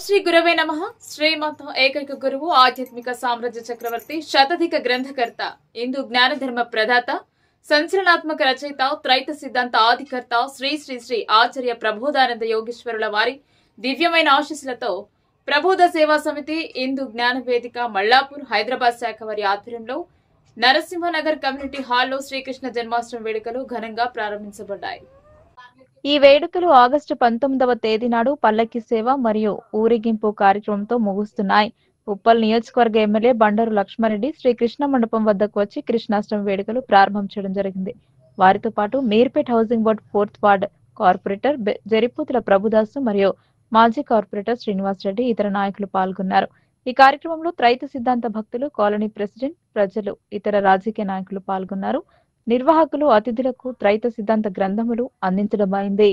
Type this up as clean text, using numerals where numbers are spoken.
శ్రీ గురవే నమః. శ్రీమత ఏకైక గురువు ఆధ్యాత్మిక సామ్రాజ్య చక్రవర్తి శతాధిక గ్రంథకర్త హిందూ జ్ఞానధర్మ ప్రదాత సంచలనాత్మక రచయిత త్రైత సిద్ధాంత ఆదికర్త శ్రీ శ్రీ శ్రీ ఆచార్య ప్రబోధానంద యోగేశ్వరుల వారి దివ్యమైన ఆశీస్సులతో ప్రబోధ సేవా సమితి హిందూ జ్ఞాన వేదిక మల్లాపూర్ హైదరాబాద్ శాఖ వారి ఆధ్వర్యంలో నరసింహనగర్ కమ్యూనిటీ హాల్లో శ్రీకృష్ణ జన్మాష్టమి వేడుకలు ఘనంగా ప్రారంభించబడ్డాయి. ఈ వేడుకలు ఆగస్టు 19వ తేదీ నాడు పల్లకి సేవ మరియు ఊరేగింపు కార్యక్రమంతో ముగుస్తున్నాయి. ఉప్పల్ నియోజకవర్గ ఎమ్మెల్యే బండారు లక్ష్మారెడ్డి శ్రీకృష్ణ మండపం వద్దకు వచ్చి కృష్ణాష్టమి వేడుకలు ప్రారంభం చేయడం జరిగింది. వారితో పాటు Meerpet housing board 4th ward corporator Jariputhula Prabhudas మరియు మాజీ కార్పొరేటర్ శ్రీనివాస్ రెడ్డి ఇతర నాయకులు పాల్గొన్నారు. ఈ కార్యక్రమంలో త్రైత సిద్ధాంత భక్తులు, కాలనీ ప్రెసిడెంట్, ప్రజలు, ఇతర రాజకీయ నాయకులు పాల్గొన్నారు. నిర్వాహకులు అతిథులకు త్రైత సిద్ధాంత గ్రంథములు అందించడమైంది.